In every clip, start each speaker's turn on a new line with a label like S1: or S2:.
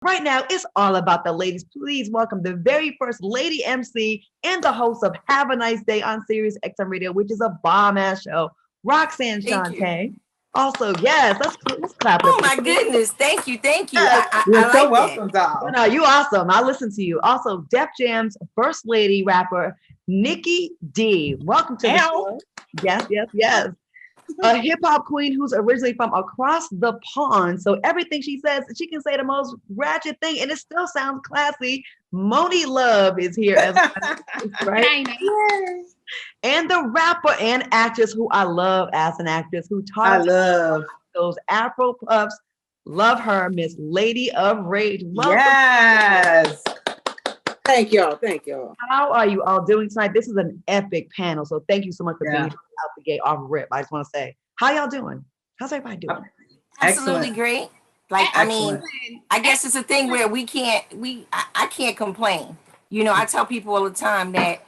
S1: Right now, it's all about the ladies. Please welcome the very first lady MC and the host of Have a Nice Day on Sirius XM Radio, which is a bomb-ass show, Roxanne
S2: Thank you.
S1: Shanté. Also, yes, let's clap it
S2: Oh
S1: up.
S2: my goodness. Thank you. Thank you.
S1: Yes.
S2: I
S3: You're so
S2: like that.
S3: welcome, doll.
S1: No, you awesome. I listen to you. Also, Def Jam's first lady rapper, Nikki D. Welcome to the show. Yes, yes, yes. A hip hop queen who's originally from across the pond. So everything she says, she can say the most ratchet thing and it still sounds classy. Monie Love is here as well, right?
S3: Yes.
S1: And the rapper and actress who I love as an actress who
S3: I
S1: taught us
S3: love.
S1: those Afro puffs. Love her, Miss Lady of Rage. Welcome.
S3: Yes. Thank y'all. Thank y'all.
S1: How are you all doing tonight? This is an epic panel. So thank you so much for being here out the gate off rip. I just want to say, how y'all doing? How's everybody doing?
S2: Absolutely
S3: Excellent.
S2: great. Like, I mean,
S3: Excellent.
S2: I guess it's a thing where I can't complain. You know, I tell people all the time that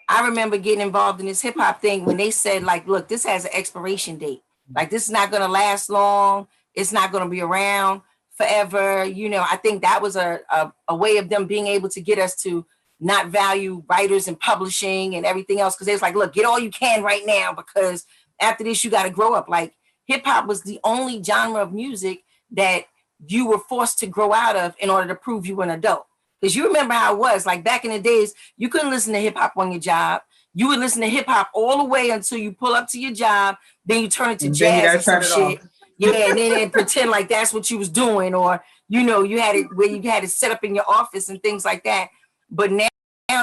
S2: I remember getting involved in this hip hop thing when they said, like, look, this has an expiration date. Like, this is not going to last long. It's not going to be around forever. You know, I think that was a way of them being able to get us to not value writers and publishing and everything else. Because they was like, look, get all you can right now, because after this, you got to grow up. Like, hip hop was the only genre of music that you were forced to grow out of in order to prove you were an adult. Because you remember how it was, like back in the days, you couldn't listen to hip hop on your job. You would listen to hip hop all the way until you pull up to your job. Then you turn it to jazz or some shit. Yeah, and then pretend like that's what you was doing, or you know, you had it where you had it set up in your office and things like that. But now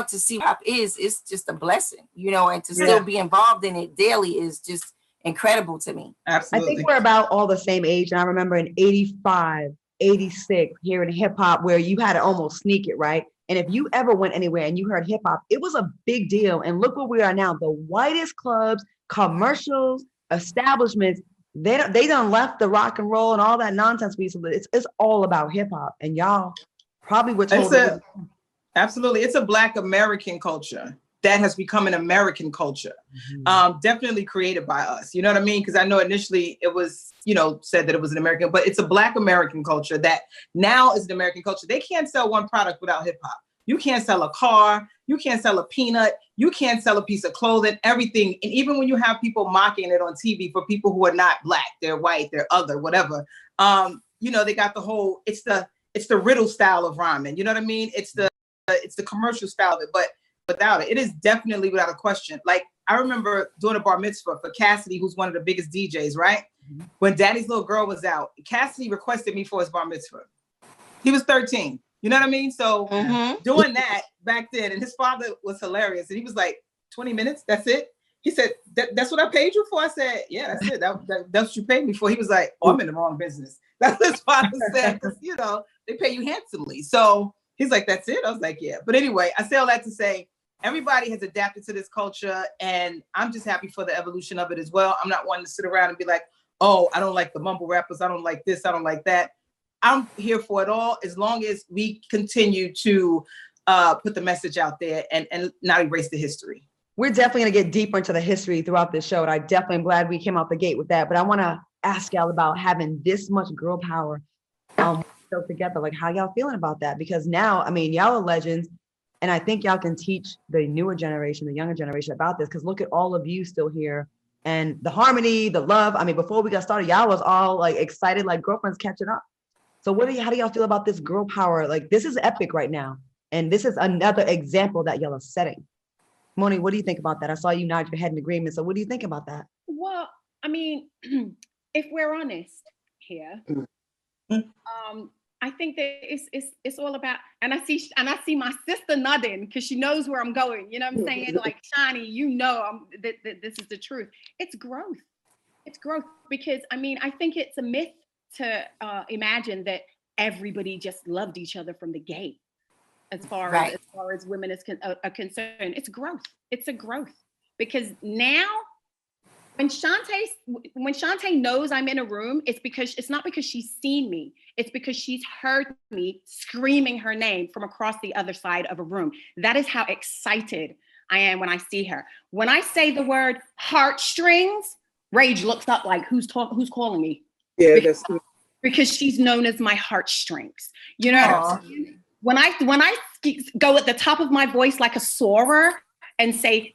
S2: to see hip hop it's just a blessing, you know, and to still be involved in it daily is just incredible to me.
S3: Absolutely.
S1: I think we're about all the same age. And I remember in 85, 86, hearing hip hop where you had to almost sneak it, right? And if you ever went anywhere and you heard hip hop, it was a big deal. And look where we are now. The whitest clubs, commercials, establishments, they done left the rock and roll and all that nonsense. It's all about hip hop. And y'all probably were told.
S3: Absolutely. It's a Black American culture that has become an American culture. Definitely created by us. You know what I mean? Because I know initially it was, you know, said that it was an American, but it's a Black American culture that now is an American culture. They can't sell one product without hip hop. You can't sell a car. You can't sell a peanut. You can't sell a piece of clothing, everything. And even when you have people mocking it on TV for people who are not Black, they're white, they're other, whatever. You know, they got the whole, it's the riddle style of rhyming. You know what I mean? It's the commercial style of it, but without it, it is definitely without a question. Like, I remember doing a bar mitzvah for Cassidy, who's one of the biggest DJs, right? When Daddy's Little Girl was out, Cassidy requested me for his bar mitzvah. He was 13. You know what I mean? So doing that back then, and his father was hilarious. And he was like, 20 minutes, that's it? He said, that's what I paid you for? I said, yeah, that's it. That's what you paid me for. He was like, oh, I'm in the wrong business. That's what his father said, because, you know, they pay you handsomely. So he's like, that's it? I was like, yeah. But anyway, I say all that to say, everybody has adapted to this culture, and I'm just happy for the evolution of it as well. I'm not one to sit around and be like, oh, I don't like the mumble rappers. I don't like this. I don't like that. I'm here for it all, as long as we continue to put the message out there and not erase the history.
S1: We're definitely going to get deeper into the history throughout this show. And I definitely am glad we came out the gate with that. But I want to ask y'all about having this much girl power still together. Like, how y'all feeling about that? Because now, I mean, y'all are legends. And I think y'all can teach the newer generation, the younger generation about this. Because look at all of you still here. And the harmony, the love. I mean, before we got started, y'all was all like excited, like girlfriends catching up. So how do y'all feel about this girl power? Like, this is epic right now. And this is another example that y'all are setting. Monie, what do you think about that? I saw you nod your head in agreement. So what do you think about that?
S4: Well, I mean, if we're honest here, I think that it's all about, and I see my sister nodding because she knows where I'm going. You know what I'm saying? Like, Shani, you know that this is the truth. It's growth. It's growth, because I mean, I think it's a myth to imagine that everybody just loved each other from the gate. As far as women are concerned, it's growth. It's a growth, because now when Shanté knows I'm in a room, it's not because she's seen me. It's because she's heard me screaming her name from across the other side of a room. That is how excited I am when I see her. When I say the word heartstrings, Rage looks up like, who's calling me?
S3: Yeah, that's true.
S4: because she's known as my heartstrings. You know what I'm saying? When I go at the top of my voice like a soarer and say,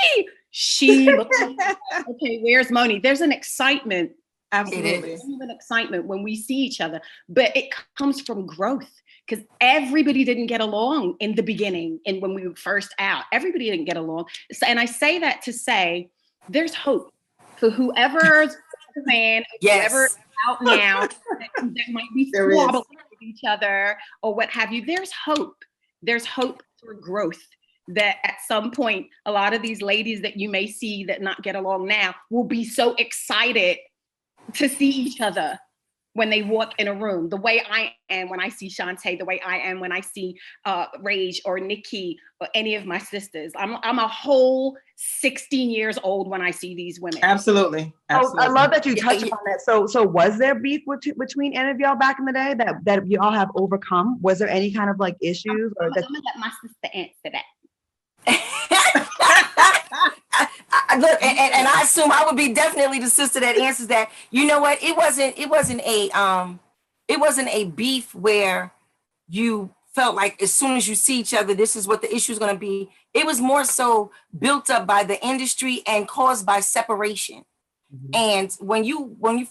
S4: Nikki, she looks like, okay, where's Monie? There's an excitement.
S3: Absolutely.
S4: There's an excitement when we see each other, but it comes from growth because everybody didn't get along in the beginning and when we were first out. Everybody didn't get along. And I say that to say there's hope for whoever's the man, whoever's out now that might be squabbling with each other or what have you. There's hope. There's hope for growth. That at some point, a lot of these ladies that you may see that not get along now will be so excited to see each other when they walk in a room, the way I am when I see Shanté, the way I am when I see Rage or Nikki or any of my sisters. I'm a whole 16 years old when I see these women.
S3: Absolutely. Absolutely.
S1: I love that you touched on that. So was there beef between any of y'all back in the day that you all have overcome? Was there any kind of like issues? Or
S4: I'm gonna let my sister answer that.
S2: Look, and I assume I would be definitely the sister that answers that. You know what? It wasn't a beef where you felt like as soon as you see each other, this is what the issue is going to be. It was more so built up by the industry and caused by separation. Mm-hmm. And when I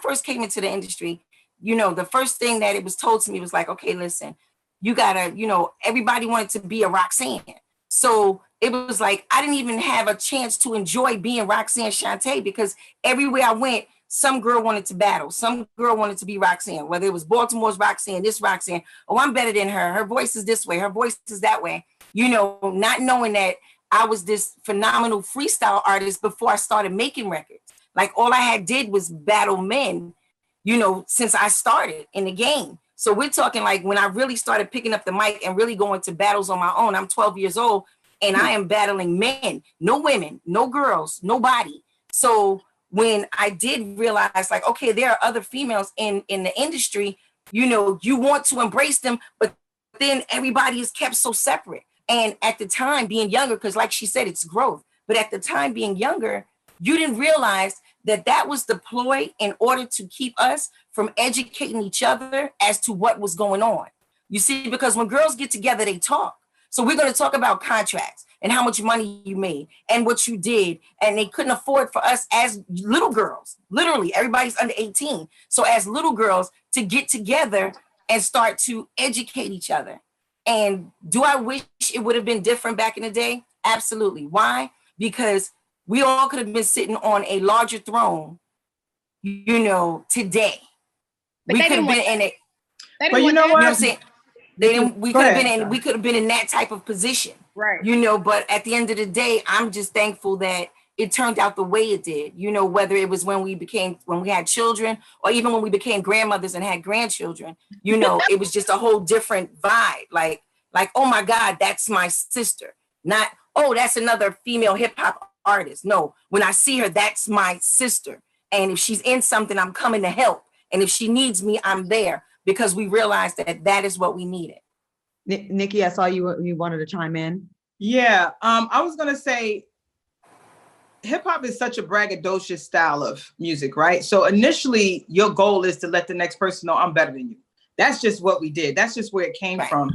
S2: first came into the industry, you know, the first thing that it was told to me was like, okay, listen, you gotta, you know, everybody wanted to be a Roxanne. So it was like, I didn't even have a chance to enjoy being Roxanne Shanté because everywhere I went, some girl wanted to battle. Some girl wanted to be Roxanne, whether it was Baltimore's Roxanne, this Roxanne. Oh, I'm better than her. Her voice is this way. Her voice is that way. You know, not knowing that I was this phenomenal freestyle artist before I started making records. Like all I did was battle men, you know, since I started in the game. So we're talking like when I really started picking up the mic and really going to battles on my own, I'm 12 years old and I am battling men, no women, no girls, nobody. So when I did realize like, okay, there are other females in the industry, you know, you want to embrace them, but then everybody is kept so separate. And at the time being younger, because like she said, it's growth. But at the time being younger, you didn't realize that was the ploy in order to keep us from educating each other as to what was going on. You see, because when girls get together, they talk. So we're going to talk about contracts and how much money you made and what you did. And they couldn't afford for us as little girls, literally everybody's under 18. So as little girls to get together and start to educate each other. And do I wish it would have been different back in the day? Absolutely. Why? Because we all could have been sitting on a larger throne, you know, today. But we could have been in it.
S3: But you know what?
S2: You know what I'm saying? We could have been in that type of position.
S4: Right.
S2: You know, but at the end of the day, I'm just thankful that it turned out the way it did. You know, whether it was when we had children or even when we became grandmothers and had grandchildren, you know, it was just a whole different vibe. Like, oh my God, that's my sister. Not, oh, that's another female hip hop artist. No, when I see her, that's my sister. And if she's in something, I'm coming to help. And if she needs me, I'm there because we realized that is what we needed.
S1: Nikki, I saw you wanted to chime in.
S3: Yeah, I was going to say hip hop is such a braggadocious style of music, right? So initially your goal is to let the next person know I'm better than you. That's just what we did. That's just where it came from.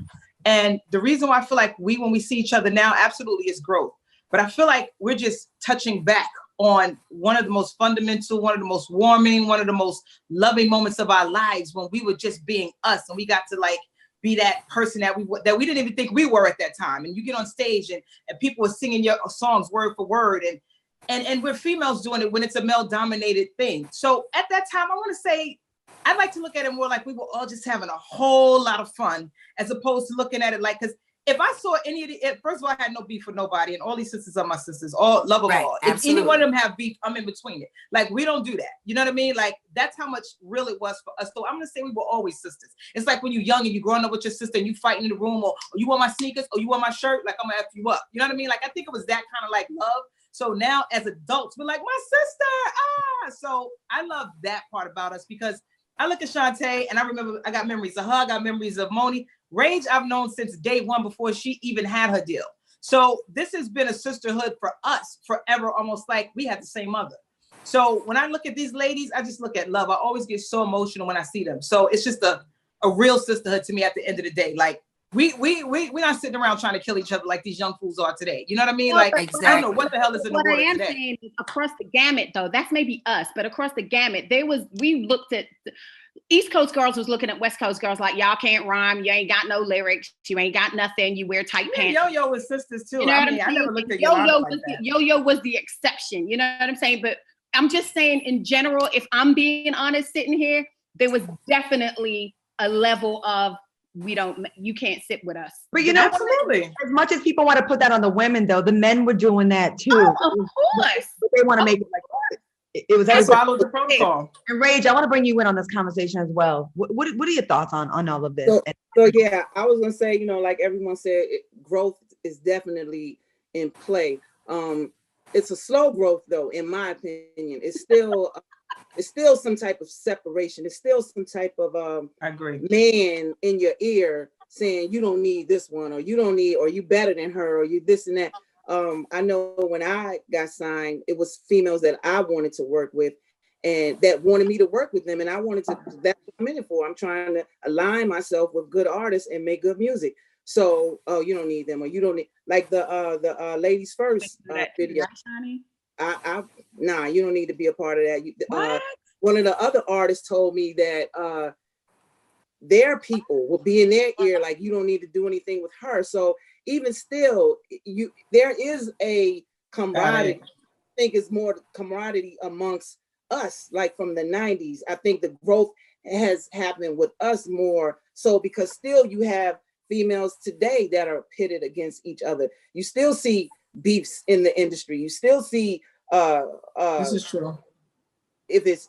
S3: And the reason why I feel like when we see each other now, absolutely is growth. But I feel like we're just touching back on one of the most fundamental, one of the most warming, one of the most loving moments of our lives when we were just being us and we got to like be that person that we didn't even think we were at that time. And you get on stage and people are singing your songs word for word and we're females doing it when it's a male dominated thing. So at that time, I want to say, I'd like to look at it more like we were all just having a whole lot of fun as opposed to looking at it like, because if I saw any of the, first of all, I had no beef with nobody, and all these sisters are my sisters, all love them all. If any one of them have beef, I'm in between it. Like, we don't do that. You know what I mean? Like, that's how much real it was for us. So I'm gonna say we were always sisters. It's like when you're young and you're growing up with your sister and you fighting in the room, or you want my sneakers, or you want my shirt, like I'm gonna F you up. You know what I mean? Like, I think it was that kind of like love. So now as adults, we're like, my sister, So I love that part about us because I look at Shanté and I remember I got memories of her, I got memories of Monie. Rage I've known since day one before she even had her deal. So this has been a sisterhood for us forever, almost like we had the same mother. So when I look at these ladies, I just look at love. I always get so emotional when I see them. So it's just a real sisterhood to me at the end of the day. Like we're not sitting around trying to kill each other like these young fools are today. You know what I mean? Like,
S2: exactly.
S3: I don't know what the hell is in the
S4: What
S3: water
S4: I am
S3: today.
S4: saying is across the gamut, though, that's maybe us, but across the gamut, we looked at East Coast girls was looking at West Coast girls like, y'all can't rhyme, you ain't got no lyrics, you ain't got nothing, you wear tight pants.
S3: Yo-Yo was sisters too.
S4: You know
S3: I
S4: what
S3: mean,
S4: I'm
S3: I never
S4: saying?
S3: looked at Yolanda like that.
S4: Yo-Yo was the exception, you know what I'm saying? But I'm just saying in general, if I'm being honest sitting here, there was definitely a level of you can't sit with us.
S1: But you know,
S3: absolutely.
S1: As much as people want to put that on the women, though, the men were doing that too.
S4: Oh, of course.
S1: But they want to make it like it was
S3: They
S1: everybody.
S3: followed the protocol.
S1: And Rage, I want to bring you in on this conversation as well. What are your thoughts on all of this?
S5: So yeah, I was gonna say, like everyone said, growth is definitely in play. It's a slow growth though, in my opinion. It's still some type of separation. It's still some type of
S3: I agree.
S5: Man in your ear saying you don't need this one, or you don't need, or you better than her, or you this and that. I know when I got signed, it was females that I wanted to work with and that wanted me to work with them. And I wanted to, that's what I'm in it for. I'm trying to align myself with good artists and make good music. So, you don't need them, or you don't need, like the Ladies First video. Nah, you don't need to be a part of that. One of the other artists told me that their people will be in their ear, like, you don't need to do anything with her. So even still, there is a camaraderie. I think it's more camaraderie amongst us, like from the 90s. I think the growth has happened with us more so, because still you have females today that are pitted against each other. You still see beefs in the industry. You still see
S3: this is true.
S5: If it's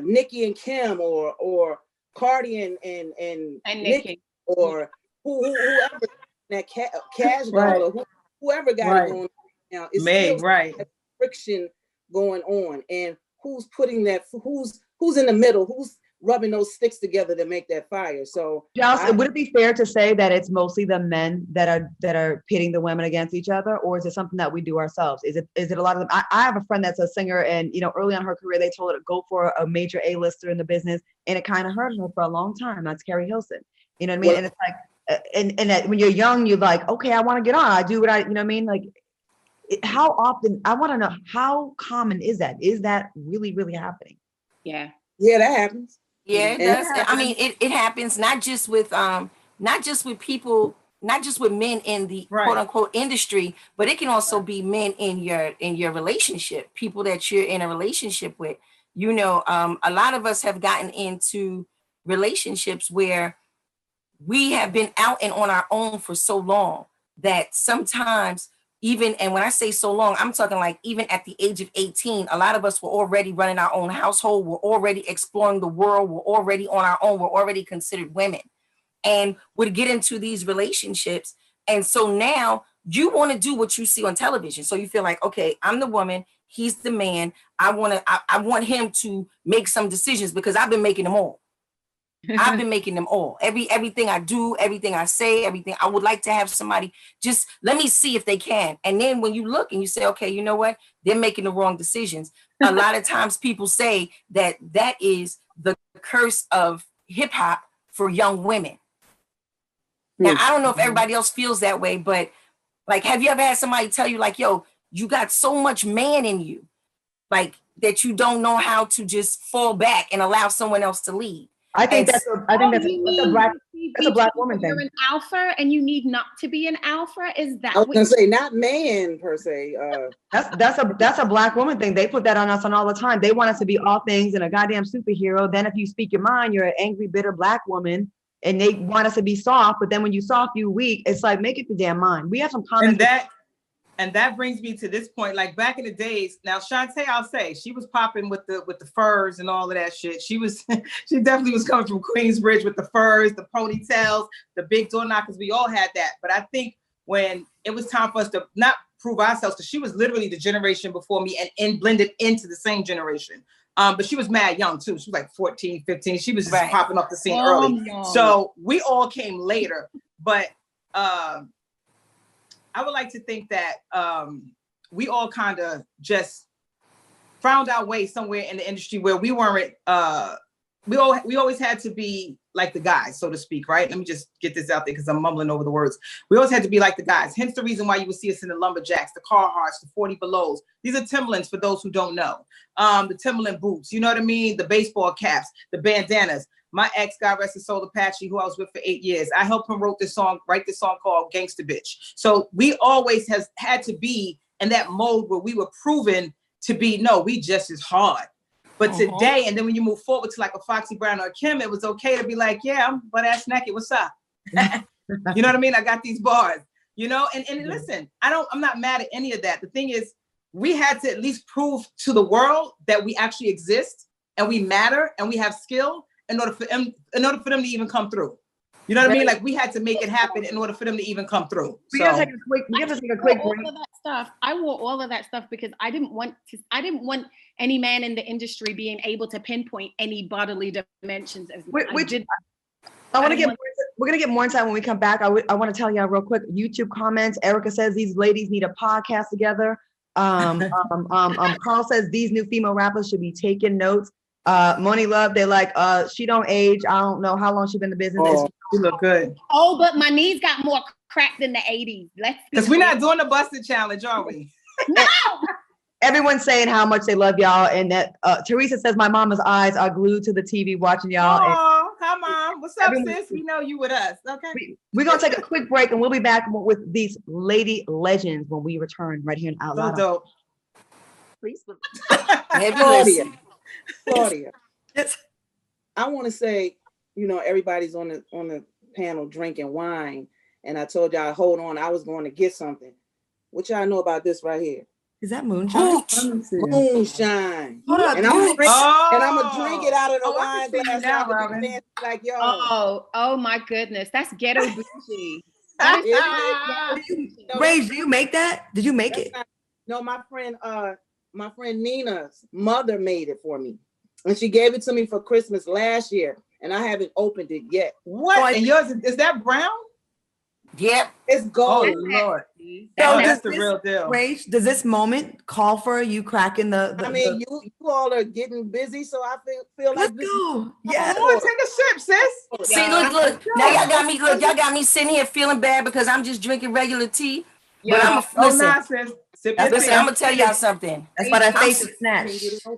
S5: Nikki and Kim, or Cardi and Nikki, or whoever, that Cash Doll, or whoever got it going on now, it's still friction going on. And who's putting that, who's in the middle, who's rubbing those sticks together to make that fire? So
S1: would it be fair to say that it's mostly the men that are pitting the women against each other, or is it something that we do ourselves? Is it a lot of them? I have a friend that's a singer, and early on in her career they told her to go for a major A-lister in the business, and it kind of hurt her for a long time. That's Carrie Hilson. You know what I mean? Well, and it's like and that when you're young, you're like, okay, I want to get on. I do what you know what I mean? Like, how often? I want to know, how common is that? Is that really, really happening?
S5: Yeah, that happens.
S2: Yeah, it does. I mean, it happens not just with people, not just with men in the quote unquote industry, but it can also be men in your relationship, people that you're in a relationship with. A lot of us have gotten into relationships where we have been out and on our own for so long that sometimes and when I say so long, I'm talking like even at the age of 18, a lot of us were already running our own household. We're already exploring the world. We're already on our own. We're already considered women, and would get into these relationships. And so now you want to do what you see on television. So you feel like, okay, I'm the woman. He's the man. I want him to make some decisions because I've been making them all. I've been making them all. Everything I do, everything I say, everything. I would like to have somebody just let me see if they can. And then when you look and you say, okay, you know what? They're making the wrong decisions. A lot of times people say that is the curse of hip hop for young women. Now, I don't know if everybody else feels that way, but like, have you ever had somebody tell you like, yo, you got so much man in you, like that you don't know how to just fall back and allow someone else to lead?
S1: I think that's a black woman thing.
S4: You're an alpha and you need not to be an alpha. Is that?
S5: I was gonna say not man per se.
S1: That's a black woman thing. They put that on us all the time. They want us to be all things and a goddamn superhero. Then if you speak your mind, you're an angry, bitter black woman, and they want us to be soft. But then when you soft, you weak. It's like, make it the damn mind. We have some comments.
S3: And that brings me to this point. Like back in the days, now Shanté, I'll say, she was popping with the furs and all of that shit. She definitely was coming from Queensbridge with the furs, the ponytails, the big door knockers. We all had that. But I think when it was time for us to not prove ourselves, because she was literally the generation before me and blended into the same generation. But she was mad young too. She was like 14, 15. She was just popping off the scene early. No. So we all came later. But I would like to think that we all kind of just found our way somewhere in the industry where we weren't, we always had to be like the guys, so to speak, right? Let me just get this out there because I'm mumbling over the words. We always had to be like the guys. Hence the reason why you would see us in the Lumberjacks, the Carhartts, the 40 Belows. These are Timberlands for those who don't know. The Timberland boots, you know what I mean? The baseball caps, the bandanas. My ex, God rest his soul, Apache, who I was with for 8 years, I helped him write this song called Gangsta Bitch. So we always has had to be in that mode where we were proven to be, no, we just as hard. But today, and then when you move forward to like a Foxy Brown or a Kim, it was okay to be like, yeah, I'm butt ass naked. What's up? You know what I mean? I got these bars, you know, and listen, I'm not mad at any of that. The thing is, we had to at least prove to the world that we actually exist and we matter and we have skill in order for them to even come through. You know what I mean? Like we had to make it happen in order for them to even come through.
S1: We gotta take a quick break.
S4: All of that stuff. I wore all of that stuff because I didn't want any man in the industry being able to pinpoint any bodily dimensions as
S1: we're gonna get more inside when we come back. I want to tell y'all real quick. YouTube comments. Erica says these ladies need a podcast together. Carl says these new female rappers should be taking notes. Monie Love, they're like, she don't age. I don't know how long she been in the business.
S3: Oh, you look good.
S4: Oh, but my knees got more cracked in the 80s.
S3: Because we're not doing the busted challenge, are we?
S4: No.
S1: Everyone's saying how much they love y'all, and that Teresa says my mama's eyes are glued to the TV watching y'all.
S3: Oh, hi mom. What's up, sis? We know you with us. Okay.
S1: We're gonna take a quick break, and we'll be back with these lady legends when we return right here in Out Loud.
S3: So dope.
S2: Please.
S5: Claudia, I want to say, you know, everybody's on the panel drinking wine, and I told y'all, hold on, I was going to get something. What y'all know about this right here?
S1: Is that moonshine?
S5: Moonshine.
S1: Hold up,
S5: and I'm gonna drink it out of the
S3: I
S5: wine
S3: can see
S5: glass.
S3: now,
S5: So I can
S3: Robin.
S5: be fancy like y'all.
S4: Oh my goodness. That's ghetto bougie.
S1: Ray, do you make that? Did you make it?
S5: No, my friend Nina's mother made it for me. And she gave it to me for Christmas last year. And I haven't opened it yet.
S3: What? And yours is that brown?
S2: Yep.
S5: It's gold.
S3: Oh Lord.
S1: So
S3: That's the real deal.
S1: Rach, does this moment call for you cracking the
S5: I mean, you all are getting busy, so I feel
S1: let's
S5: like this.
S1: go. Yeah.
S3: Come on, take a sip, sis.
S2: See, look. Now y'all got me sitting here feeling bad because I'm just drinking regular tea. But I'm listen.
S3: Nonsense. Sip your
S2: Listen,
S3: tea.
S2: I'm gonna tell y'all something.
S1: That's why that face is snatched.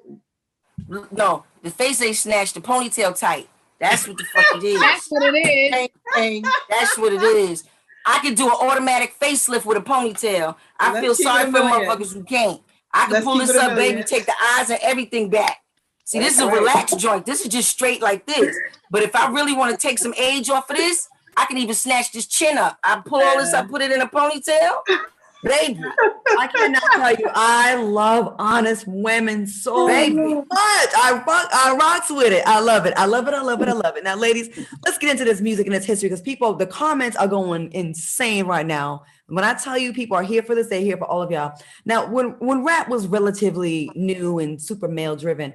S2: No, the face ain't snatched. The ponytail tight. That's what the fuck it is.
S4: That's what it is.
S2: That's what it is. I could do an automatic facelift with a ponytail. I feel sorry for motherfuckers who can't. I can pull this up, baby, take the eyes and everything back. See, this is a relaxed joint. This is just straight like this. But if I really want to take some age off of this, I can even snatch this chin up. I pull all this up, put it in a ponytail. Baby.
S1: I cannot tell you, I love honest women so much. I rocks with it. I love it. I love it. I love it. I love it. Now, ladies, let's get into this music and its history because the comments are going insane right now. When I tell you people are here for this, they're here for all of y'all. Now, when rap was relatively new and super male driven,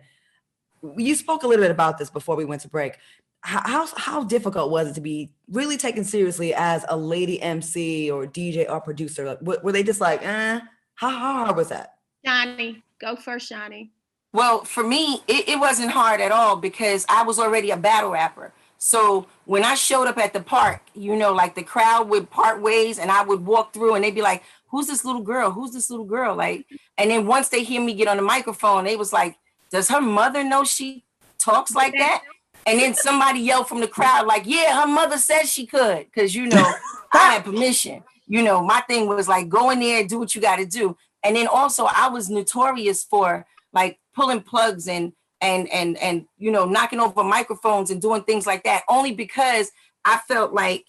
S1: you spoke a little bit about this before we went to break. How difficult was it to be really taken seriously as a lady MC or DJ or producer? Like, were they just like, how hard was that?
S4: Shani, go first, Shani.
S2: Well, for me, it wasn't hard at all because I was already a battle rapper. So when I showed up at the park, you know, like the crowd would part ways and I would walk through and they'd be like, who's this little girl? Who's this little girl? Like, and then once they hear me get on the microphone, they was like, does her mother know she talks like that? And then somebody yelled from the crowd, like, yeah, her mother said she could. Because, you know, I had permission. You know, my thing was like, go in there and do what you got to do. And then also I was notorious for like pulling plugs and, you know, knocking over microphones and doing things like that. Only because I felt like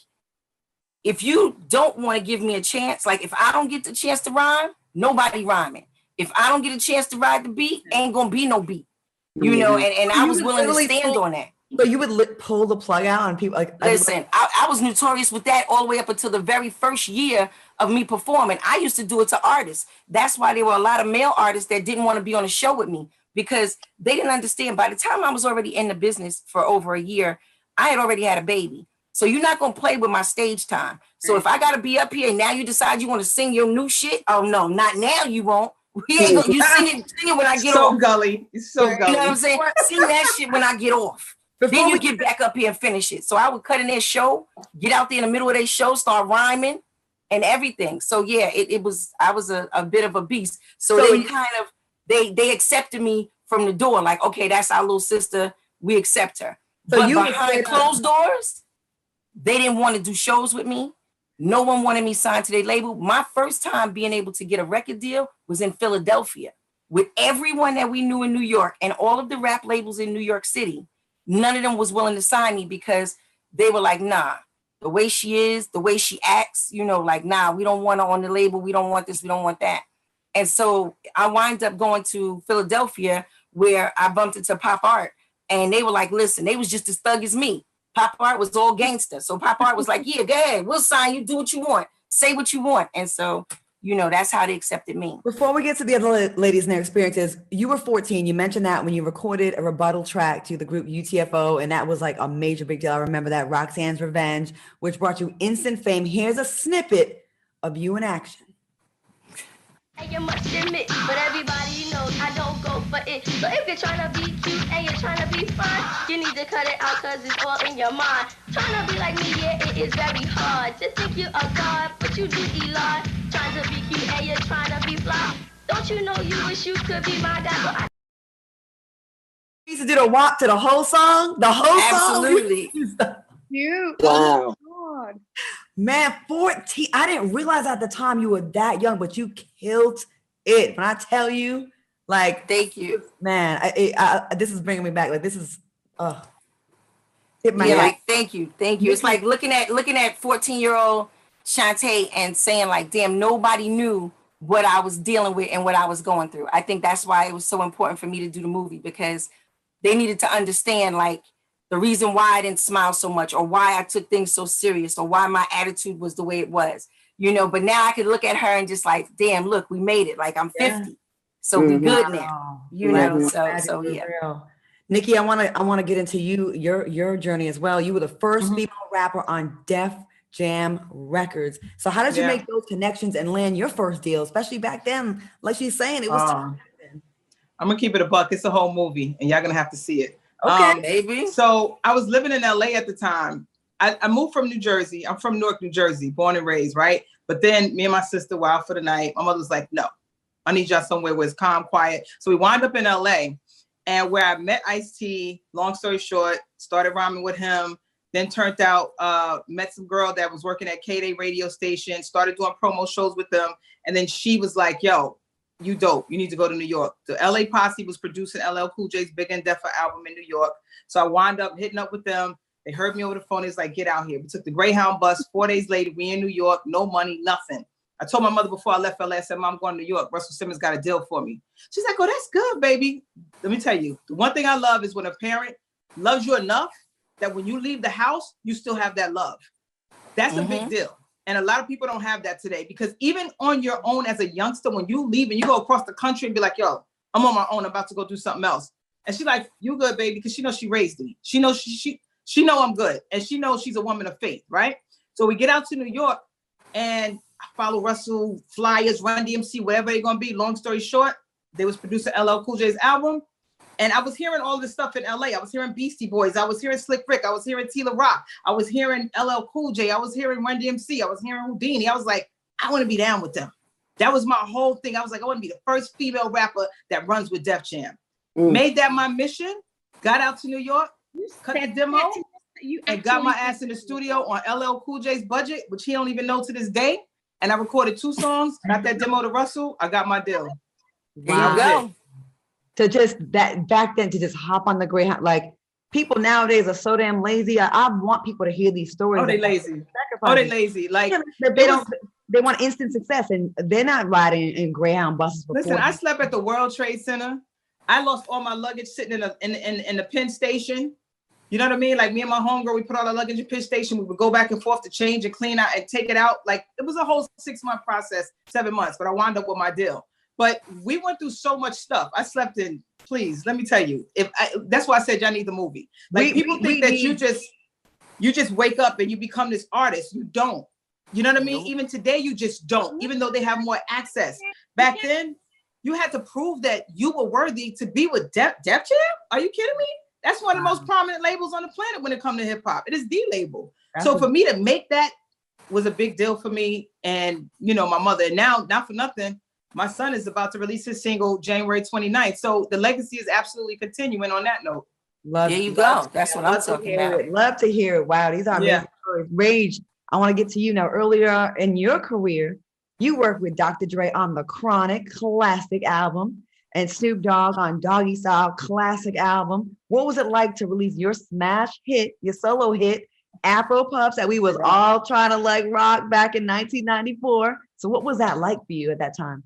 S2: if you don't want to give me a chance, like if I don't get the chance to rhyme, nobody rhyming. If I don't get a chance to ride the beat, ain't going to be no beat. You know, and I was willing to stand on that.
S1: So you would pull the plug out on people like
S2: listen, I was notorious with that all the way up until the very first year of me performing. I used to do it to artists. That's why there were a lot of male artists that didn't want to be on a show with me because they didn't understand. By the time I was already in the business for over a year, I had already had a baby. So you're not going to play with my stage time. So if I got to be up here and now you decide you want to sing your new shit, oh no, not now you won't. We ain't gonna, you sing it when I get
S3: so
S2: off.
S3: Gully. It's so gully.
S2: You know what I'm saying? Sing that shit when I get off. Then you get back up here and finish it. So I would cut in their show, get out there in the middle of their show, start rhyming and everything. So yeah, I was a bit of a beast. So they kind of, they accepted me from the door. Like, okay, that's our little sister. We accept her. So but behind closed doors, they didn't want to do shows with me. No one wanted me signed to their label. My first time being able to get a record deal was in Philadelphia with everyone that we knew in New York and all of the rap labels in New York City. None of them was willing to sign me because they were like, nah, the way she is, the way she acts, you know, like, nah, we don't want her on the label. We don't want this. We don't want that. And so I wind up going to Philadelphia where I bumped into Pop Art. And they were like, listen, they was just as thug as me. Pop Art was all gangster. So Pop Art was like, yeah, go ahead. We'll sign you. Do what you want. Say what you want. And so, you know, that's how they accepted me.
S1: Before we get to the other ladies and their experiences, you were 14. You mentioned that when you recorded a rebuttal track to the group UTFO, and that was like a major big deal. I remember that, Roxanne's Revenge, which brought you instant fame. Here's a snippet of you in action.
S6: And you must admit, but everybody knows I don't go for it. So if you're trying to be cute and you're trying to be fun, you need to cut it out cause it's all in your mind. Trying to be like me, yeah, it is very hard. To think you're a god, but you do Eli. Trying to be cute and you're trying to be fly. Don't you know you wish you could be my guy? So I
S1: used to do the walk to the whole song? The whole
S2: Absolutely.
S1: song?
S4: You.
S5: Wow.
S4: Oh, God.
S1: Man, 14. I didn't realize at the time you were that young, but you killed it. When I tell you, like,
S2: thank you,
S1: man. This is bringing me back. Like, this is, hit my
S2: yeah,
S1: head.
S2: like, thank you. It's like looking at 14-year-old Shanté and saying, like, damn, nobody knew what I was dealing with and what I was going through. I think that's why it was so important for me to do the movie, because they needed to understand, like, the reason why I didn't smile so much, or why I took things so serious, or why my attitude was the way it was, you know. But now I could look at her and just like, damn, look, we made it. Like, I'm 50, so we good now, you know. So yeah.
S1: Nikki, I want to get into your journey as well. You were the first female rapper on Def Jam Records. So how did you make those connections and land your first deal, especially back then? Like she's saying, it was.
S3: I'm gonna keep it a buck. It's a whole movie, and y'all gonna have to see it.
S1: Okay,
S2: baby.
S3: So I was living in LA at the time. I moved from New Jersey. I'm from Newark, New Jersey, born and raised, right? But then me and my sister were out for the night. My mother was like, no, I need y'all somewhere where it's calm, quiet. So we wound up in LA, and where I met Ice-T, long story short, started rhyming with him. Then turned out, met some girl that was working at K-Day radio station, started doing promo shows with them. And then she was like, yo, you dope. You need to go to New York. The LA Posse was producing LL Cool J's Big and Deffa album in New York. So I wound up hitting up with them. They heard me over the phone. It's like, get out here. We took the Greyhound bus. 4 days later, we in New York. No money, nothing. I told my mother before I left LA, I said, Mom, I'm going to New York. Russell Simmons got a deal for me. She's like, oh, that's good, baby. Let me tell you, the one thing I love is when a parent loves you enough that when you leave the house, you still have that love. That's a big deal. And a lot of people don't have that today, because even on your own as a youngster, when you leave and you go across the country and be like, yo, I'm on my own, I'm about to go do something else. And she's like, you good, baby, because she knows she raised me. She knows she know I'm good. And she knows she's a woman of faith, right? So we get out to New York and I follow Russell, Flyers, Run DMC, whatever they're going to be. Long story short, they was producing LL Cool J's album. And I was hearing all this stuff in LA. I was hearing Beastie Boys. I was hearing Slick Rick. I was hearing Tila Rock. I was hearing LL Cool J. I was hearing Run DMC. I was hearing Houdini. I was like, I want to be down with them. That was my whole thing. I was like, I want to be the first female rapper that runs with Def Jam. Made that my mission. Got out to New York, cut the demo, and got my ass in the studio on LL Cool J's budget, which he don't even know to this day. And I recorded 2 songs. Got that demo to Russell. I got my deal.
S2: There you go.
S1: To just that back then, to just hop on the Greyhound, like people nowadays are so damn lazy. I want people to hear these stories.
S3: Oh, they lazy. Oh, they lazy. Like
S1: they want instant success, and they're not riding in Greyhound buses.
S3: Listen, I slept at the World Trade Center. I lost all my luggage sitting in the Penn Station. You know what I mean? Like me and my homegirl, we put all our luggage in Penn Station. We would go back and forth to change and clean out and take it out. Like it was a whole 6-month process, 7 months. But I wound up with my deal. But we went through so much stuff. I slept in, please, let me tell you. That's why I said y'all need the movie. Like people think that you just wake up and you become this artist. You don't. You know what I mean? Even today, you just don't, even though they have more access. Back then, you had to prove that you were worthy to be with Def Jam. Are you kidding me? That's one of the most prominent labels on the planet when it comes to hip hop. It is the label. So for me to make that was a big deal for me. And, you know, my mother, and now, not for nothing, my son is about to release his single January 29th. So the legacy is absolutely continuing on that note.
S1: Love,
S2: there you go. That's what I'm talking about.
S1: Love to hear it. Wow, these are amazing stories. Rage, I want to get to you now. Earlier in your career, you worked with Dr. Dre on the Chronic classic album and Snoop Dogg on Doggy Style classic album. What was it like to release your smash hit, your solo hit, Afro Puffs, that we was all trying to like rock back in 1994? So what was that like for you at that time?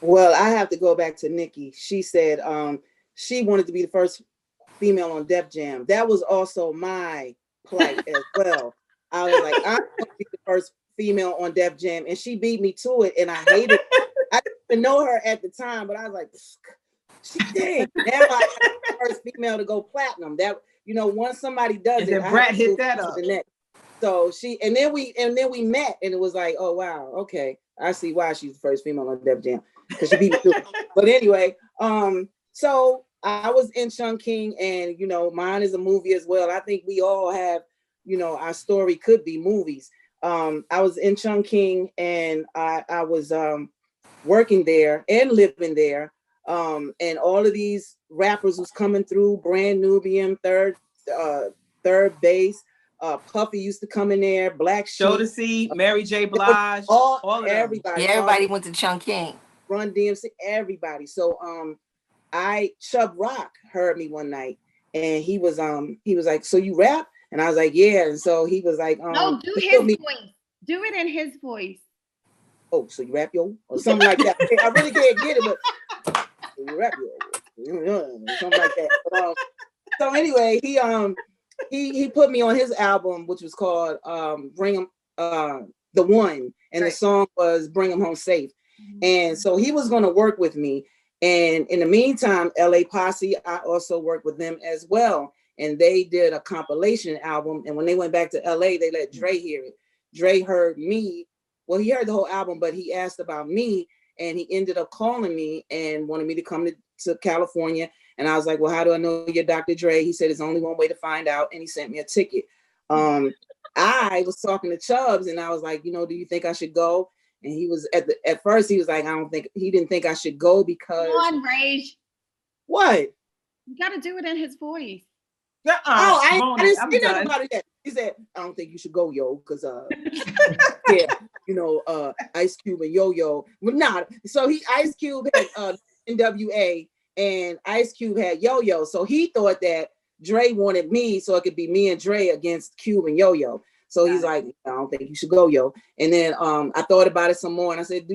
S5: Well, I have to go back to Nikki. She said she wanted to be the first female on Def Jam. That was also my plight as well. I was like, I want to be the first female on Def Jam, and she beat me to it, and I hated it. I didn't even know her at the time, but I was like, she did. Now I am the first female to go platinum. That, you know, once somebody does
S3: and
S5: it,
S3: then Brad hit that up.
S5: So and then we met, and it was like, oh wow, okay, I see why she's the first female on Def Jam, because she beat me to it. But anyway, so I was in Chungking, and you know, mine is a movie as well. I think we all have, you know, our story could be movies. I was in Chungking, and I was working there and living there, and all of these rappers was coming through, Brand Nubian, Third Base, Puffy used to come in there, Black Sheep,
S3: Jodeci, Mary J. Blige,
S5: all
S3: of
S5: everybody.
S2: Yeah, everybody went to Chungking.
S5: Run DMC, everybody. So Chubb Rock heard me one night, and he was like, so you rap? And I was like, yeah. And so he was like,
S4: no, do his voice. Do it in his voice.
S5: Oh, so you rap, yo? Or something like that. I really can't get it, but you rap, yo? Something like that. But, so anyway, he put me on his album, which was called Bring 'Em The One, and the song was Bring 'Em Home Safe. And so he was going to work with me. And in the meantime, LA Posse, I also worked with them as well. And they did a compilation album. And when they went back to LA, they let Dre hear it. Dre heard me. Well, he heard the whole album, but he asked about me, and he ended up calling me and wanted me to come to California. And I was like, well, how do I know you're Dr. Dre? He said, there's only one way to find out. And he sent me a ticket. I was talking to Chubbs, and I was like, you know, do you think I should go? And he was at first he was like, he didn't think I should go because.
S4: Come on, Rage.
S5: What?
S4: You got to do it in his voice.
S5: I didn't say nothing about it yet. He said, I don't think you should go, yo, because yeah, you know, Ice Cube and Yo-Yo. Well, not. So Ice Cube had NWA, and Ice Cube had Yo-Yo. So he thought that Dre wanted me, so it could be me and Dre against Cube and Yo-Yo. So he's like, I don't think you should go, yo. And then I thought about it some more, and I said,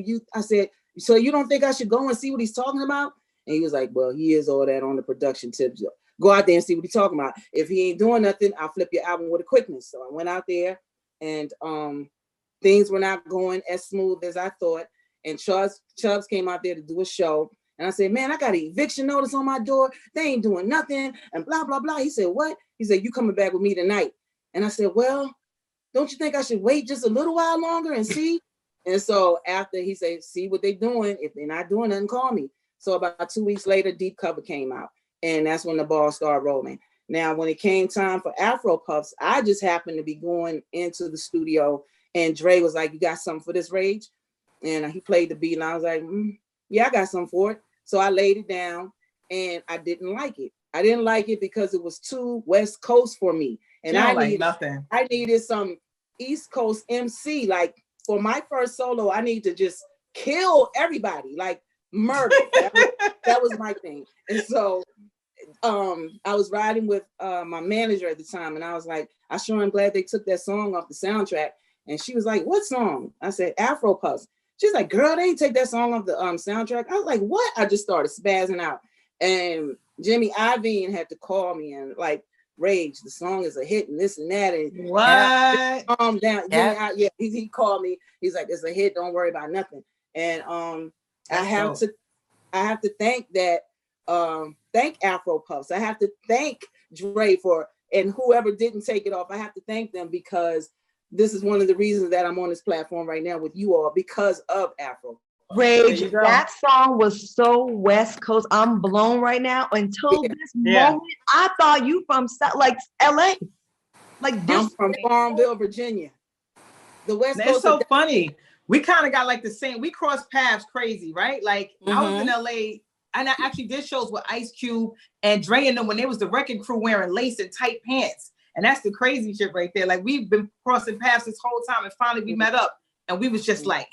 S5: so you don't think I should go and see what he's talking about? And he was like, well, he is all that on the production tips. Go out there and see what he's talking about. If he ain't doing nothing, I'll flip your album with a quickness. So I went out there, and things were not going as smooth as I thought. And Chubbs came out there to do a show. And I said, man, I got an eviction notice on my door. They ain't doing nothing, and blah, blah, blah. He said, what? He said, you coming back with me tonight? And I said, well, don't you think I should wait just a little while longer and see? And so after he said, see what they're doing. If they're not doing nothing, call me. So about 2 weeks later, Deep Cover came out. And that's when the ball started rolling. Now, when it came time for Afro Puffs, I just happened to be going into the studio, and Dre was like, you got something for this, Rage? And he played the beat, and I was like, yeah, I got something for it. So I laid it down, and I didn't like it. I didn't like it because it was too West Coast for me. And I needed some East Coast MC. Like, for my first solo, I need to just kill everybody, like murder. That was my thing. And so I was riding with my manager at the time, and I was like, I sure am glad they took that song off the soundtrack. And she was like, what song? I said, Afro Puffs. She's like, girl, they ain't take that song off the soundtrack. I was like, what? I just started spazzing out. And Jimmy Iovine had to call me and like, Rage, the song is a hit and this and that. And
S3: what?
S5: Calm down. Yeah, he called me. He's like, it's a hit. Don't worry about nothing. And I have to thank Afro Puffs. I have to thank Dre and whoever didn't take it off. I have to thank them, because this is one of the reasons that I'm on this platform right now with you all, because of Afro
S1: Rage,
S3: you go.
S1: that song was so West Coast. I'm blown right now. Until this moment, I thought you from like LA. Like this.
S5: I'm from Farmville, Virginia. The West Coast.
S3: It's so funny. We kind of got like the same. We crossed paths crazy, right? Like I was in LA, and I actually did shows with Ice Cube and Dre and them when they was the Wrecking Crew wearing lace and tight pants. And that's the crazy shit right there. Like we've been crossing paths this whole time, and finally we met up. And we was just like,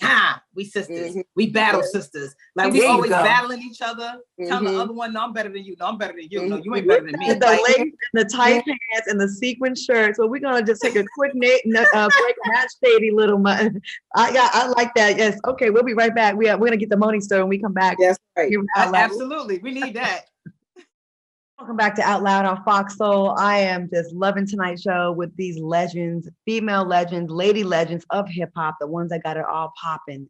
S3: we sisters. We battle sisters. Like we always battling each other, telling the other one, no, I'm better than you. No, I'm better than you. No, you ain't better than me.
S1: The lace and the tight pants and the sequin shirt. So we're gonna just take a quick break on that shady little I like that. Yes. Okay, we'll be right back. We're gonna get the Monie story when we come back.
S5: Yes, right.
S3: Absolutely. We need that.
S1: Welcome back to Out Loud on Fox Soul. I am just loving tonight's show with these legends, female legends, lady legends of hip hop, the ones that got it all popping.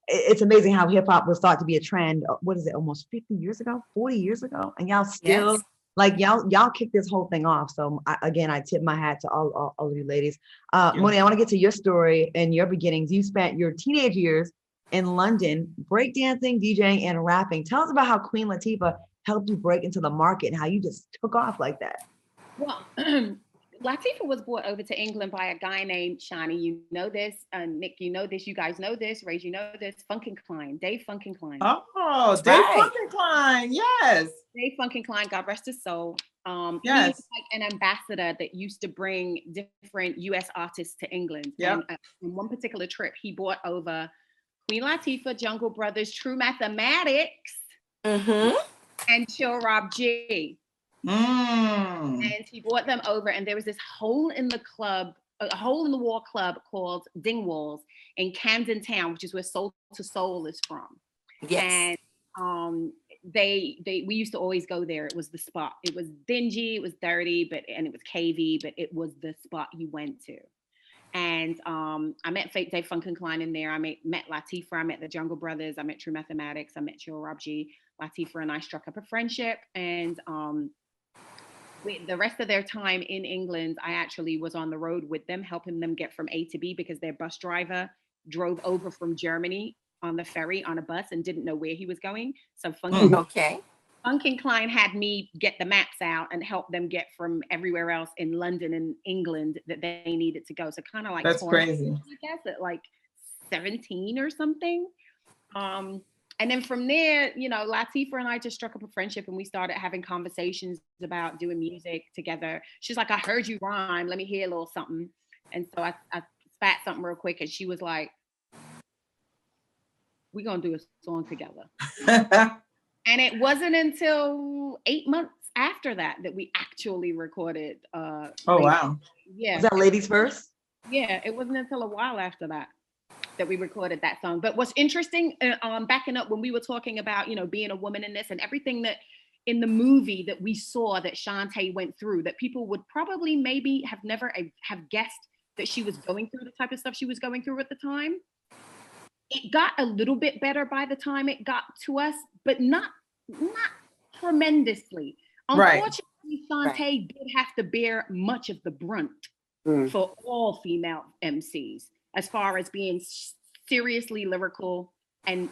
S1: It's amazing how hip hop was thought to be a trend. What is it? Almost 50 years ago, 40 years ago. And y'all still y'all kicked this whole thing off. So I tip my hat to all of you ladies. Monie, I want to get to your story and your beginnings. You spent your teenage years in London, breakdancing, DJing, and rapping. Tell us about how Queen Latifah helped you break into the market and how you just took off like that.
S4: Well, Latifah was brought over to England by a guy named Shani. You know this, Nick, you know this, you guys know this, Ray, you know this, Funkenklein, Dave Funkenklein.
S3: Oh, Dave Funkenklein, yes.
S4: Dave Funkenklein, God rest his soul.
S3: Yes.
S4: He was like an ambassador that used to bring different US artists to England.
S3: Yep.
S4: And on one particular trip, he brought over Queen Latifah, Jungle Brothers, True Mathematics, and Chill Rob G. And he brought them over, and there was this hole in the wall club called Dingwalls in Camden Town, which is where Soul to Soul is from. Yes. And we used to always go there. It was the spot. It was dingy, it was dirty, and it was cavey, but it was the spot you went to. And I met Dave Funkenklein in there. I met Latifah. I met the Jungle Brothers. I met True Mathematics. I met Chill Rob G. Latifah and I struck up a friendship. And the rest of their time in England, I actually was on the road with them, helping them get from A to B because their bus driver drove over from Germany on the ferry on a bus and didn't know where he was going. So Funkenklein had me get the maps out and help them get from everywhere else in London and England that they needed to go. So kind of like
S3: that's crazy.
S4: I guess at like 17 or something. And then from there, Latifah and I just struck up a friendship and we started having conversations about doing music together. She's like, I heard you rhyme. Let me hear a little something. And so I spat something real quick and she was like, we're going to do a song together. And it wasn't until 8 months after that we actually recorded.
S3: Wow.
S4: Yeah.
S1: Was that Ladies First?
S4: Yeah, it wasn't until a while after that we recorded that song. But what's interesting, backing up when we were talking about, being a woman in this and everything that in the movie that we saw that Shanté went through, that people would probably maybe have never have guessed that she was going through the type of stuff she was going through at the time. It got a little bit better by the time it got to us, but not tremendously. Unfortunately, Shanté did have to bear much of the brunt for all female MCs, as far as being seriously lyrical and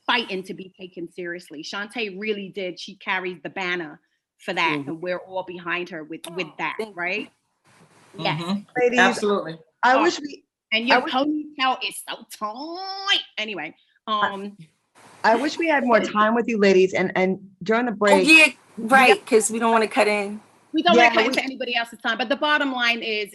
S4: fighting to be taken seriously. Shanté really did. She carried the banner for that, and we're all behind her with that, right? Yes,
S1: ladies,
S3: absolutely.
S1: I wish we.
S4: And your ponytail is so tight. Anyway,
S1: I wish we had more time with you, ladies, and during the break.
S2: Oh, yeah, right, because we don't want to cut in.
S4: We don't want to cut into anybody else's time. But the bottom line is,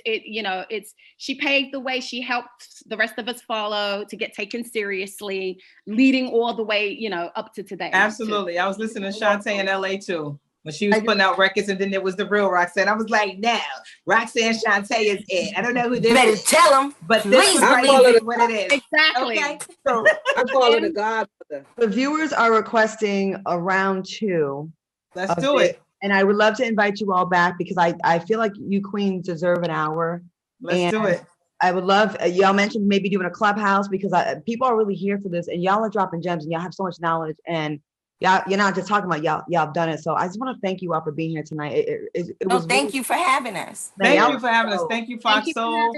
S4: she paved the way. She helped the rest of us follow to get taken seriously, leading all the way, up to today.
S3: Absolutely. I was listening to Shanté in LA too. When she was putting out records and then there was the real Roxanne. I was like, no, Roxanne Shanté is it. I don't know who this
S2: better
S3: is.
S2: Tell them.
S3: But this is what it is.
S4: Exactly.
S3: Okay? So
S5: I call it a godmother.
S1: The viewers are requesting a round 2.
S3: Let's do it.
S1: And I would love to invite you all back because I feel like you queens deserve an hour.
S3: Let's do it.
S1: I would love, y'all mentioned maybe doing a clubhouse because people are really here for this and y'all are dropping gems and y'all have so much knowledge and you're not just talking about y'all have done it. So I just want to thank you all for being here tonight.
S2: Thank you for having us.
S3: Thank you for having us. Thank you, Fox Soul.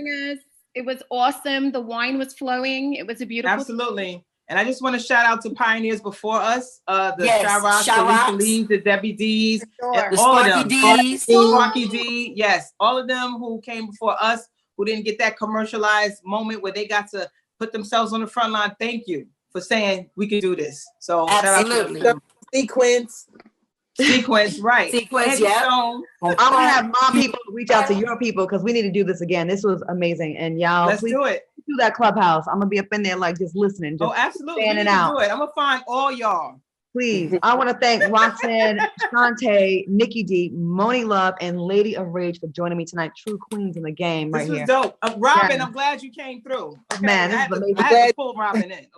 S4: It was awesome. The wine was flowing. It was a beautiful.
S3: Absolutely. And I just want to shout out to pioneers before us, the
S2: Yes,
S3: Shyrox, the
S2: Shyrox.
S3: Lisa Lees, the Debbie D's, and
S2: The
S3: all of
S2: Sparky
S3: them.
S2: D's.
S3: Sparky D, yes, all of them who came before us, who didn't get that commercialized moment where they got to put themselves on the front line. Thank you for saying we can do this. So
S2: Absolutely.
S3: shout out to
S5: Sequence,
S3: right?
S2: Sequence,
S3: Eddie
S2: yeah.
S3: Stone.
S1: I'm gonna have my people reach out to your people because we need to do this again. This was amazing, and y'all,
S3: Let's
S1: please
S3: do it.
S1: do that Clubhouse. I'm gonna be up in there like just listening. Just
S3: Absolutely. We
S1: standing
S3: need to
S1: out.
S3: do it. I'm gonna find all y'all.
S1: Please, I want to thank Roxanne Shanté, Nikki D, Monie Love, and Lady of Rage for joining me tonight. True queens in the game right here.
S3: This was dope. Robin,
S1: Yeah.
S3: I'm glad you came through. Okay?
S1: Man,
S3: I
S1: this is amazing.
S3: had to pull Robin in. Okay.